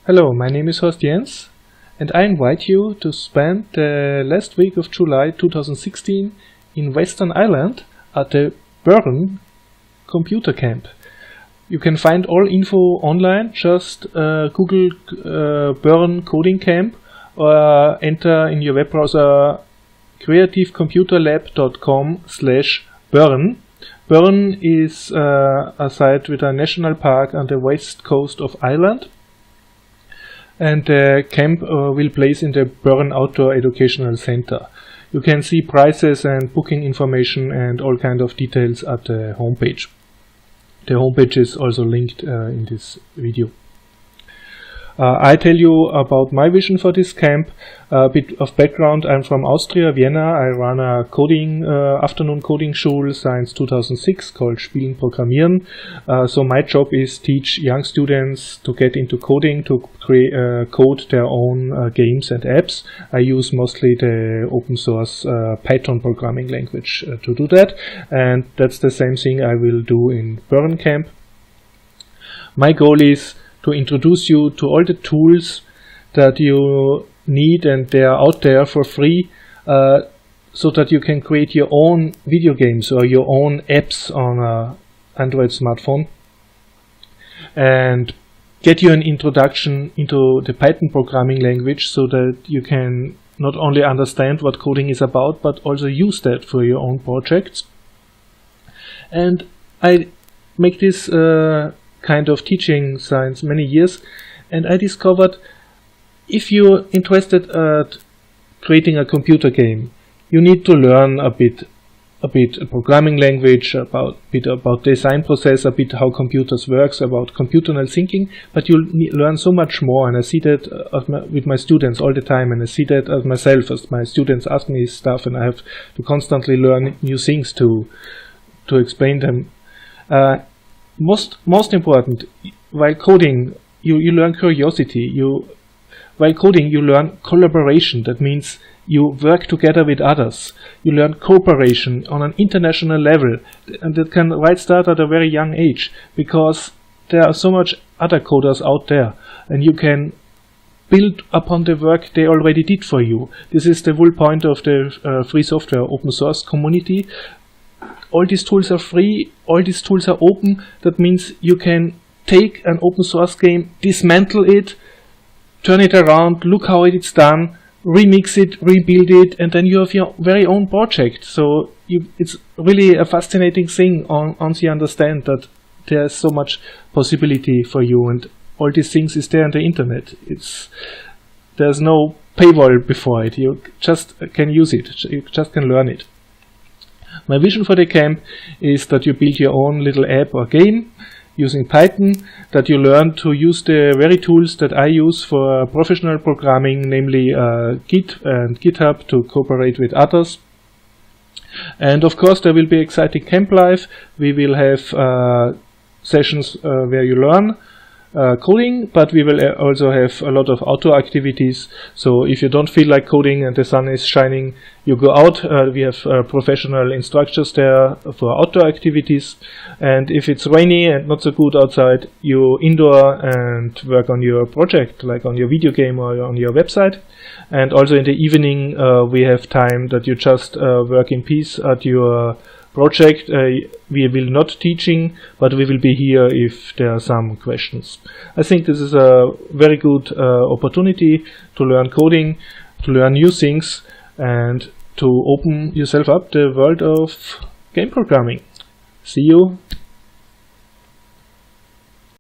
Hello, my name is Horst JENS, and I invite you to spend the last week of July 2016 in Western Ireland at the Burren computer camp. You can find all info online, just Google Burren coding camp or enter in your web browser creativecomputerlab.com/Burren. Burren is a site with a national park on the west coast of Ireland. And the camp will place in the Burren Outdoor Educational Center. You can see prices and booking information and all kind of details at the homepage. The homepage is also linked in this video. I tell you about my vision for this camp. A bit of background: I'm from Austria, Vienna. I run a coding afternoon coding Schule since 2006 called Spielen Programmieren. So my job is teach young students to get into coding, to code their own games and apps. I use mostly the open source Python programming language to do that, and that's the same thing I will do in Burren camp. My goal is to introduce you to all the tools that you need, and they are out there for free, so that you can create your own video games or your own apps on an Android smartphone, and get you an introduction into the Python programming language so that you can not only understand what coding is about, but also use that for your own projects. And I make this kind of teaching since many years, and I discovered if you're interested at creating a computer game, you need to learn a bit programming language, a bit about design process, a bit how computers works, about computational thinking, but you'll learn so much more, and I see that with my students all the time, and I see that as myself, as my students ask me stuff and I have to constantly learn new things to explain them. Most important, while coding, you learn curiosity. While coding, you learn collaboration. That means you work together with others. You learn cooperation on an international level, and that can start at a very young age, because there are so much other coders out there, and you can build upon the work they already did for you. This is the whole point of the free software open source community. All these tools are free, all these tools are open. That means you can take an open source game, dismantle it, turn it around, look how it's done, remix it, rebuild it, and then you have your very own project. So it's really a fascinating thing once you understand that there's so much possibility for you, and all these things is there on the internet. There's no paywall before it. You just can use it, you just can learn it. My vision for the camp is that you build your own little app or game using Python, that you learn to use the very tools that I use for professional programming, namely Git and GitHub, to cooperate with others. And of course there will be exciting camp life. We will have sessions where you learn coding, but we will also have a lot of outdoor activities. So if you don't feel like coding and the sun is shining, you go out. We have professional instructors there for outdoor activities, and if it's rainy and not so good outside, you indoor and work on your project, like on your video game or on your website. And also in the evening we have time that you just work in peace at your project. We will not teaching, but we will be here if there are some questions. I think this is a very good opportunity to learn coding, to learn new things, and to open yourself up the world of game programming. See you